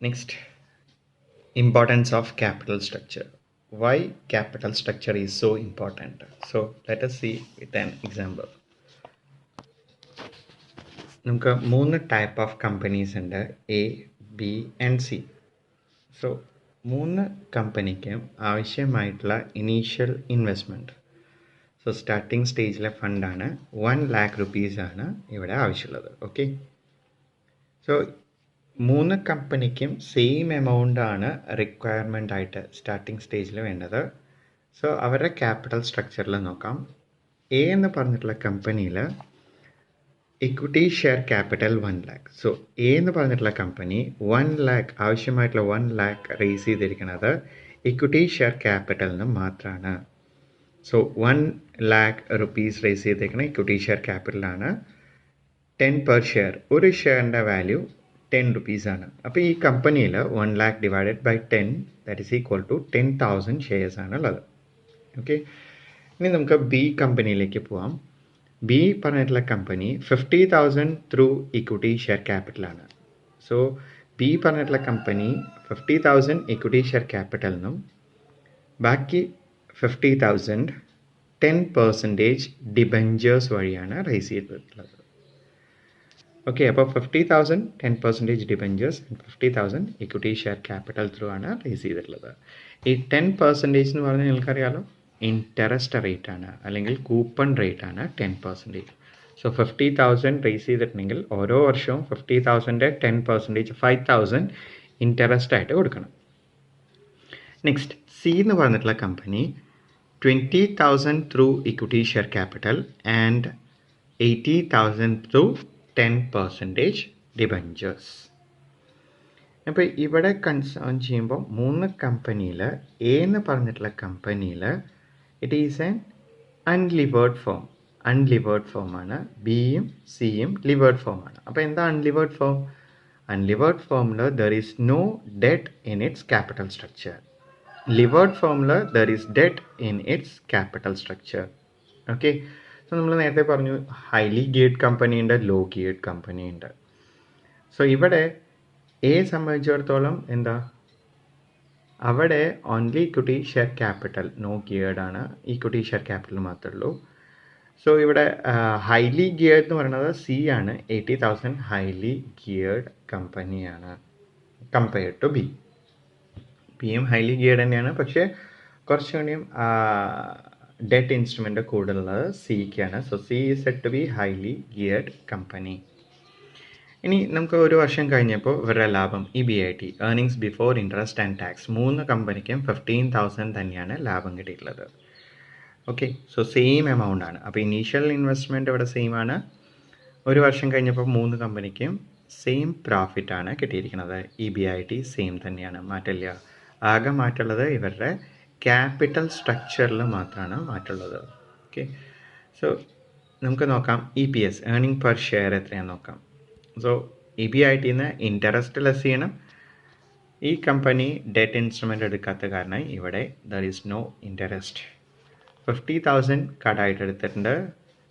Next, importance of capital structure. Why capital structure is so important? So let us see with an example. നമുക്ക് മൂന്ന് type of companies ഉണ്ട്, A, B and C. So മൂന്ന് കമ്പനിക്കും ആവശ്യമായിട്ടുള്ള initial investment, so starting സ്റ്റേജിലെ ഫണ്ടാണ് 1,00,000 റുപ്പീസാണ് ഇവിടെ ആവശ്യമുള്ളത്. Okay, so മൂന്ന് കമ്പനിക്കും സെയിം എമൗണ്ട് ആണ് റിക്വയർമെൻ്റ് ആയിട്ട് സ്റ്റാർട്ടിംഗ് സ്റ്റേജിൽ വേണ്ടത്. സോ അവരുടെ ക്യാപിറ്റൽ സ്ട്രക്ചറിൽ നോക്കാം. എ എന്ന് പറഞ്ഞിട്ടുള്ള കമ്പനിയിൽ equity share capital 1,00,000. So A എന്ന് പറഞ്ഞിട്ടുള്ള കമ്പനി 1,00,000 ആവശ്യമായിട്ടുള്ള 1,00,000 റേസ് ചെയ്തിരിക്കുന്നത് ഇക്വിറ്റി ഷെയർ ക്യാപിറ്റലിൽ നിന്ന് മാത്രമാണ്. സോ 1,00,000 റുപ്പീസ് റേസ് ചെയ്തിരിക്കുന്ന ഇക്വിറ്റി ഷെയർ ക്യാപിറ്റലാണ്. 10 പെർ ഷെയർ, ഒരു ഷെയറിൻ്റെ വാല്യൂ 10 റുപ്പീസാണ്. അപ്പോൾ ഈ കമ്പനിയിൽ 1,00,000 divided by 10 that is equal to 10,000 ഷെയർസാണ് ഉള്ളത്. ഓക്കെ, ഇനി നമുക്ക് ബി കമ്പനിയിലേക്ക് പോവാം. ബി പറഞ്ഞിട്ടുള്ള കമ്പനി 50,000 ത്രൂ ഇക്വിറ്റി ഷെയർ ക്യാപിറ്റലാണ്. സോ ബി പറഞ്ഞിട്ടുള്ള കമ്പനി 50,000 ഇക്വിറ്റി ഷെയർ ക്യാപിറ്റലിനും ബാക്കി 50,000 10% ഡിബഞ്ചേഴ്സ് വഴിയാണ് റേസ് ചെയ്തിട്ടുള്ളത്. ഓക്കെ, അപ്പോൾ 50,000 10% debentures and 50,000 equity share capital through ആണ് റേസ് ചെയ്തിട്ടുള്ളത്. ഈ 10% എന്ന് പറഞ്ഞാൽ നിങ്ങൾക്കറിയാലോ, ഇൻട്രസ്റ്റ് റേറ്റ് ആണ്, അല്ലെങ്കിൽ കൂപ്പൺ റേറ്റ് ആണ് 10%. സോ 50,000 റേസ് ചെയ്തിട്ടുണ്ടെങ്കിൽ ഓരോ വർഷവും 50,000 10% 5,000 ഇൻട്രസ്റ്റ് ആയിട്ട് കൊടുക്കണം. നെക്സ്റ്റ്, സി എന്ന് പറഞ്ഞിട്ടുള്ള company 20,000 through equity share capital and 80,000 through 10% debentures. അപ്പോൾ ഇവിടെ കൺസേൺ ചെയ്യുമ്പോൾ മൂന്ന് കമ്പനിയിൽ എ എന്ന് പറഞ്ഞിട്ടുള്ള കമ്പനിയിൽ ഇറ്റ് ഈസ് എൻ അൺലിവേർഡ് ഫോം. അൺലിവേർഡ് ഫോമാണ്. ബിയും സിയും ലിവേർഡ് ഫോമാണ്. അപ്പോൾ എന്താ അൺലിവേർഡ് ഫോം? അൺലിവേർഡ് ഫോമിൽ there is no debt in its capital structure. Levered ഫോമിൽ there is debt in its capital structure. Okay, so നമ്മൾ നേരത്തെ പറഞ്ഞു ഹൈലി ഗിയർഡ് കമ്പനി ഉണ്ട്, ലോ ഗിയർഡ് കമ്പനി ഉണ്ട്. സോ ഇവിടെ എ സംബന്ധിച്ചിടത്തോളം എന്താ, അവിടെ only equity share capital, no geared ആണ്, ഇക്വിറ്റി ഷെയർ ക്യാപിറ്റൽ മാത്രമേ ഉള്ളൂ. സോ ഇവിടെ ഹൈലി ഗിയേർഡ് എന്ന് പറയുന്നത് സി ആണ്. 80,000 ഹൈലി ഗിയേർഡ് കമ്പനിയാണ് കമ്പയർഡ് ടു ബി. ബിയും ഹൈലി ഗിയേർഡ് തന്നെയാണ്, പക്ഷേ കുറച്ചുകൂടിയും ഡെറ്റ് ഇൻസ്ട്രുമെൻ്റ് കൂടുതലുള്ളത് സിക്കാണ്. So C is said to B highly geared company. ഇനി നമുക്ക് ഒരു വർഷം കഴിഞ്ഞപ്പോൾ ഇവരുടെ ലാഭം EBIT, earnings before interest and tax, മൂന്ന് കമ്പനിക്കും 15,000 തന്നെയാണ് ലാഭം കിട്ടിയിട്ടുള്ളത്. ഓക്കെ, സോ സെയിം എമൗണ്ട് ആണ്. അപ്പോൾ ഇനീഷ്യൽ ഇൻവെസ്റ്റ്മെൻറ്റ് ഇവിടെ സെയിം ആണ്. ഒരു വർഷം കഴിഞ്ഞപ്പോൾ മൂന്ന് കമ്പനിക്കും സെയിം പ്രോഫിറ്റ് ആണ് കിട്ടിയിരിക്കുന്നത്. EBIT സെയിം തന്നെയാണ്, മാറ്റില്ല. ആകെ മാറ്റുള്ളത് ഇവരുടെ ക്യാപിറ്റൽ സ്ട്രക്ചറിൽ മാത്രമാണ് മാറ്റുള്ളത്. ഓക്കെ, സോ നമുക്ക് നോക്കാം EPS, ഏർണിംഗ് പെർ ഷെയർ എത്രയാണെന്ന് നോക്കാം. സോ EBITന്ന് ഇൻട്രസ്റ്റ് ലെസ് ചെയ്യണം. ഈ കമ്പനി ഡെറ്റ് ഇൻസ്ട്രുമെൻ്റ് എടുക്കാത്ത കാരണം ഇവിടെ ദർ ഈസ് നോ ഇൻട്രസ്റ്റ്. 50,000 കടമായിട്ട് എടുത്തിട്ടുണ്ട്.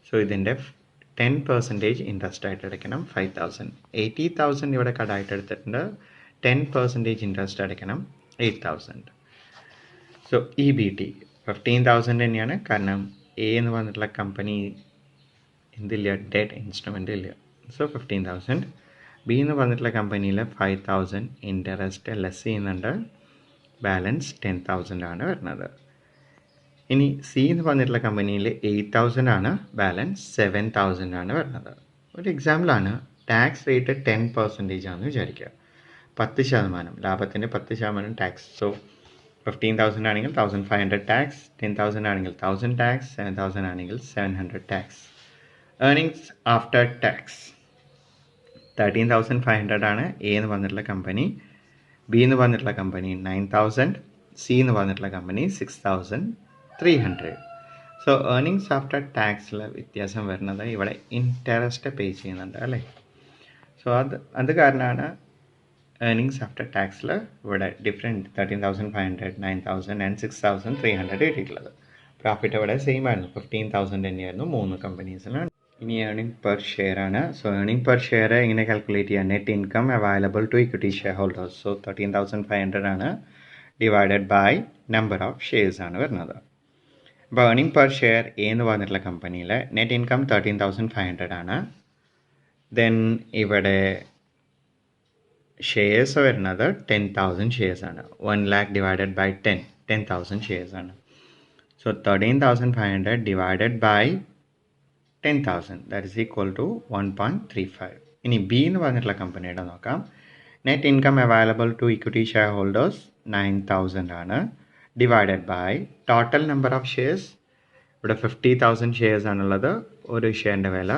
സോ ഇതിൻ്റെ 10% ഇൻട്രസ്റ്റ് ആയിട്ട് അടയ്ക്കണം 5,000. 80,000 ഇവിടെ കടമായിട്ട് എടുത്തിട്ടുണ്ട്. 10% ഇൻട്രസ്റ്റ് അടയ്ക്കണം 8,000. സോ EBT 15,000 തന്നെയാണ്, കാരണം എ എന്ന് പറഞ്ഞിട്ടുള്ള കമ്പനി എന്തില്ല, ഡെറ്റ് ഇൻസ്ട്രുമെൻ്റ് ഇല്ല. സോ 15,000. ബി എന്ന് പറഞ്ഞിട്ടുള്ള കമ്പനിയിൽ 5,000 ഇൻട്രസ്റ്റ് ലെസ് ചെയ്യുന്നുണ്ട്, ബാലൻസ് 10,000 ആണ് വരുന്നത്. ഇനി സി എന്ന് പറഞ്ഞിട്ടുള്ള കമ്പനിയിൽ 8,000 ആണ്, ബാലൻസ് 7,000 ആണ് വരുന്നത്. ഒരു എക്സാമ്പിളാണ്, ടാക്സ് റേറ്റ് 10% ആണെന്ന് വിചാരിക്കുക. 10%, ലാഭത്തിൻ്റെ 10% ടാക്സ്. സോ 15,000 ആണെങ്കിൽ 1,500 ടാക്സ്, 10,000 ആണെങ്കിൽ 1,000 ടാക്സ്, 7,000 ആണെങ്കിൽ 700 ടാക്സ്. ഏർണിങ്സ് ആഫ്റ്റർ ടാക്സ് 13,500 ആണ് എ എന്ന് പറഞ്ഞിട്ടുള്ള കമ്പനി. ബി എന്ന് പറഞ്ഞിട്ടുള്ള കമ്പനി 9,000, സി എന്ന് പറഞ്ഞിട്ടുള്ള കമ്പനി 6,300. സോ ഏർണിങ്സ് ആഫ്റ്റർ ടാക്സിൽ വ്യത്യാസം വരുന്നത് ഇവിടെ ഇൻട്രസ്റ്റ് പേ ചെയ്യുന്നുണ്ട് അല്ലേ. സോ അത് കാരണമാണ് ഏർണിങ്സ് ആഫ്റ്റർ ടാക്സിൽ ഇവിടെ ഡിഫറെൻറ്റ് 13,500, 9,000 ആൻഡ് 6,300 കിട്ടിയിട്ടുള്ളത്. പ്രോഫിറ്റ് ഇവിടെ സെയിം ആയിരുന്നു, 15,000 തന്നെയായിരുന്നു മൂന്ന് കമ്പനീസിന്. ഇനി ഏർണിംഗ് പെർ ഷെയർ ആണ്. സോ ഏർണിംഗ് പെർ ഷെയർ ഇങ്ങനെ കാൽക്കുലേറ്റ് ചെയ്യാം. Net income available to equity shareholders. So 13,500 ആണ് divided by number of shares ആണ് വരുന്നത്. അപ്പോൾ ഏർണിംഗ് പെർ ഷെയർ എന്ന് പറഞ്ഞിട്ടുള്ള കമ്പനിയിൽ നെറ്റ് ഇൻകം 13,500 ആണ്. ദെൻ ഇവിടെ ഷെയർസ് വരുന്നത് 10,000 ഷെയർസ് ആണ്. 1 lakh ഡിവൈഡഡ് ബൈ 10,000 ഷെയർസ് ആണ്. So 13,500 divided by 10,000 that is equal to 1.35. ഇനി ബി എന്ന് പറഞ്ഞിട്ടുള്ള കമ്പനിയുടെ നോക്കാം. Net income available to equity shareholders 9,000 ആണ് divided by total number of shares. ഇവിടെ 50,000 ഷെയർസ് ആണുള്ളത്. ഒരു ഷെയറിൻ്റെ വില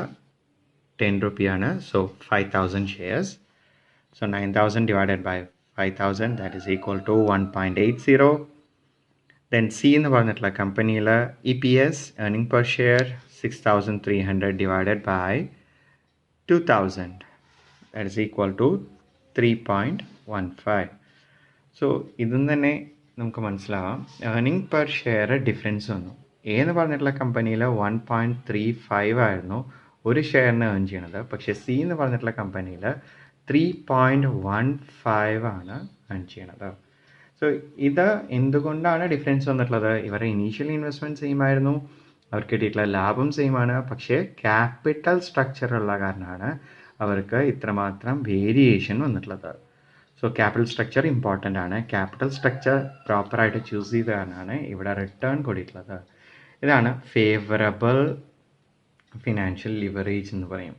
10 രൂപയാണ്. So 5,000 shares. So 9,000 divided by 5,000 that is equal to 1.80. Then C എന്ന് പറഞ്ഞിട്ടുള്ള കമ്പനിയിൽ E P S earning per share 6,300 divided by 2,000 that is equal to 3.15. So ഇതും തന്നെ നമുക്ക് മനസ്സിലാവാം. ഏർണിംഗ് പെർ ഷെയർ ഡിഫറൻസ് വന്നു. എ എന്ന് പറഞ്ഞിട്ടുള്ള കമ്പനിയിൽ 1.35 ആയിരുന്നു ഒരു ഷെയറിന് ഏൺ ചെയ്യണത്. പക്ഷേ സി എന്ന് പറഞ്ഞിട്ടുള്ള കമ്പനിയിൽ 3.15 ആണ് ഏൺ ചെയ്യണത്. സോ ഇത് എന്തുകൊണ്ടാണ് ഡിഫറൻസ് വന്നിട്ടുള്ളത്? ഇവരുടെ ഇനീഷ്യൽ ഇൻവെസ്റ്റ്മെൻറ്റ് സെയിം ആയിരുന്നു, അവർക്ക് കിട്ടിയിട്ടുള്ള ലാഭം സെയിം ആണ്. പക്ഷേ ക്യാപിറ്റൽ സ്ട്രക്ചർ ഉള്ള കാരണമാണ് അവർക്ക് ഇത്രമാത്രം വേരിയേഷൻ വന്നിട്ടുള്ളത്. സോ ക്യാപിറ്റൽ സ്ട്രക്ചർ ഇമ്പോർട്ടൻ്റ് ആണ്. ക്യാപിറ്റൽ സ്ട്രക്ചർ പ്രോപ്പറായിട്ട് ചൂസ് ചെയ്ത കാരണമാണ് ഇവിടെ റിട്ടേൺ കൂടിയിട്ടുള്ളത്. ഇതാണ് ഫേവറബിൾ ഫിനാൻഷ്യൽ ലിവറേജ് എന്ന് പറയും.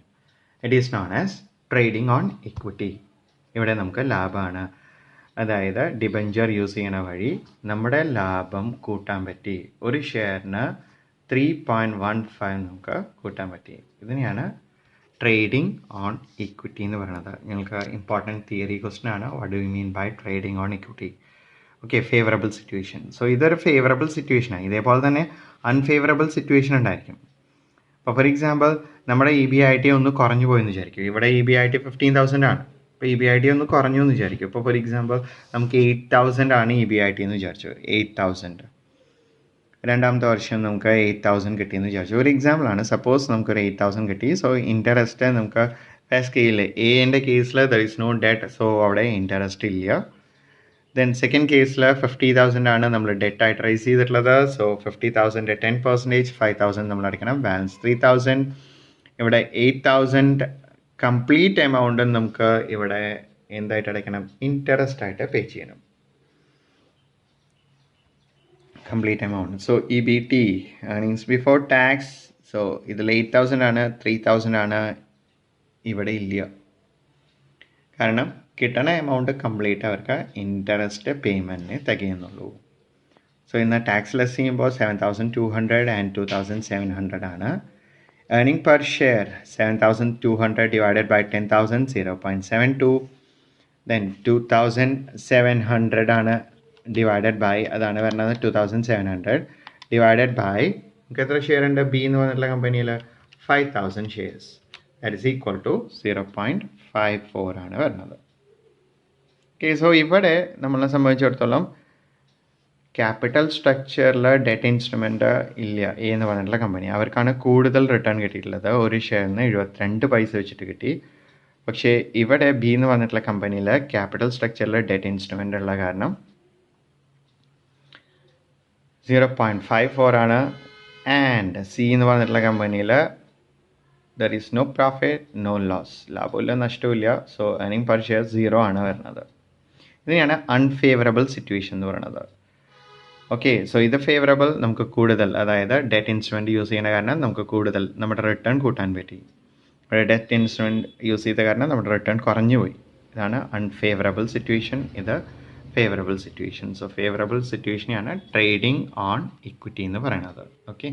It is known as trading on equity. ഇവിടെ നമുക്ക് ലാഭമാണ്, അതായത് ഡിബഞ്ചർ യൂസ് ചെയ്യണ വഴി നമ്മുടെ ലാഭം കൂട്ടാൻ പറ്റി. ഒരു ഷെയറിന് 3.15 നമുക്ക് കൂട്ടാൻ പറ്റി. ഇതിനെയാണ് ട്രേഡിംഗ് ഓൺ ഇക്വിറ്റി എന്ന് പറയുന്നത്. ഞങ്ങൾക്ക് ഇമ്പോർട്ടൻറ്റ് തിയറി ക്വസ്റ്റൻ ആണ്. What do you mean by trading on equity? Okay, favourable situation. So ഇതൊരു ഫേവറബിൾ സിറ്റുവേഷനാണ്. ഇതേപോലെ തന്നെ അൺഫേവറബിൾ സിറ്റുവേഷൻ ഉണ്ടായിരിക്കും. അപ്പോൾ ഫോർ എക്സാമ്പിൾ നമ്മുടെ ഇ ബി ഐ ടി ഒന്ന് കുറഞ്ഞു പോയെന്ന് വിചാരിക്കും. ഇവിടെ ഇ ബി ഐ ടി 15,000 ആണ്. അപ്പോൾ ഇ ബി ഐ ടി ഒന്ന് കുറഞ്ഞു എന്ന് വിചാരിക്കും. ഇപ്പോൾ ഫോർ എക്സാമ്പിൾ നമുക്ക് 8,000 ആണ് ഇ ബി ഐ ടി എന്ന് വിചാരിച്ചു. 8,000 രണ്ടാമത്തെ വർഷം നമുക്ക് 8,000 കിട്ടിയെന്ന് വിചാരിച്ചു. ഒരു എക്സാമ്പിളാണ്. സപ്പോസ് നമുക്കൊരു 8,000 കിട്ടി. സോ ഇൻട്രസ്റ്റ് നമുക്ക് സ്കെയിൽ എൻ്റെ കേസിൽ there is no debt. So അവിടെ ഇൻട്രസ്റ്റ് ഇല്ല. ദെൻ സെക്കൻഡ് കേസിൽ 50,000 ആണ് നമ്മൾ ഡെറ്റ് ആയിട്ട് റൈസ് ചെയ്തിട്ടുള്ളത്. സോ 50,000 10%, 5,000 നമ്മൾ അടയ്ക്കണം. ബാലൻസ് 3,000. ഇവിടെ 8,000 കംപ്ലീറ്റ് എമൗണ്ട് നമുക്ക് ഇവിടെ എന്തായിട്ട് അടയ്ക്കണം? ഇൻട്രസ്റ്റ് ആയിട്ട് പേ ചെയ്യണം, complete amount. So E B T earnings before tax. So ഇതിൽ 8,000 ആണ്, 3,000 ആണ് ഇവിടെ ഇല്ല. കാരണം കിട്ടണ എമൗണ്ട് കംപ്ലീറ്റ് അവർക്ക് ഇൻട്രസ്റ്റ് പേയ്മെൻറ്റിന് തികയുന്നുള്ളൂ. സോ ഇന്ന് ടാക്സ് ലെസ് ചെയ്യുമ്പോൾ 7,200 ആൻഡ് 2,700 ആണ്. Earning per share 7,200 divided by 10,000 0.72. Then 2,700 ആണ് ഡിവൈഡഡ് ബൈ, അതാണ് വരുന്നത് 2,700 ഡിവൈഡഡ് ബൈ നമുക്ക് എത്ര ഷെയർ ഉണ്ട് ബി എന്ന് പറഞ്ഞിട്ടുള്ള കമ്പനിയിൽ? 5,000 shares. That is equal to 0.54 ആണ് വരുന്നത്. ഓക്കെ, സോ ഇവിടെ നമ്മളെ സംബന്ധിച്ചിടത്തോളം ക്യാപിറ്റൽ സ്ട്രക്ചറിൽ ഡെറ്റ് ഇൻസ്ട്രുമെൻ്റ് ഇല്ല എ എന്ന് പറഞ്ഞിട്ടുള്ള കമ്പനി. അവർക്കാണ് കൂടുതൽ റിട്ടേൺ കിട്ടിയിട്ടുള്ളത്. ഒരു ഷെയറിന് 72 പൈസ വെച്ചിട്ട് കിട്ടി. പക്ഷേ ഇവിടെ ബി എന്ന് പറഞ്ഞിട്ടുള്ള കമ്പനിയിൽ ക്യാപിറ്റൽ സ്ട്രക്ചറിൽ ഡെറ്റ് ഇൻസ്ട്രുമെൻ്റ് ഉള്ള കാരണം 0.54 ആണ്. ആൻഡ് സി എന്ന് പറഞ്ഞിട്ടുള്ള കമ്പനിയിൽ there is no profit no loss, ലാഭമില്ല നഷ്ടമില്ല. സോ ഏർണിംഗ് പെർ ഷെയർ 0 ആണ് വരുന്നത്. ഇതിനെയാണ് അൺഫേവറബിൾ സിറ്റുവേഷൻ എന്ന് പറയുന്നത്. ഓക്കെ, സോ ഇത് ഫേവറബിൾ, നമുക്ക് കൂടുതൽ, അതായത് ഡെറ്റ് ഇൻസ്ട്രുമെൻറ്റ് യൂസ് ചെയ്യുന്ന കാരണം നമുക്ക് കൂടുതൽ നമ്മുടെ റിട്ടേൺ കൂട്ടാൻ പറ്റി. ഡെറ്റ് ഇൻസ്ട്രുമെൻറ്റ് യൂസ് ചെയ്ത കാരണം നമ്മുടെ റിട്ടേൺ കുറഞ്ഞു പോയി. ഇതാണ് അൺഫേവറബിൾ സിറ്റുവേഷൻ. ഇത് ഫേവറബിൾ സിറ്റുവേഷൻ. സോ ഫേവറബിൾ സിറ്റുവേഷനെയാണ് ട്രേഡിംഗ് ഓൺ ഇക്വിറ്റി എന്ന് പറയുന്നത്. ഓക്കെ.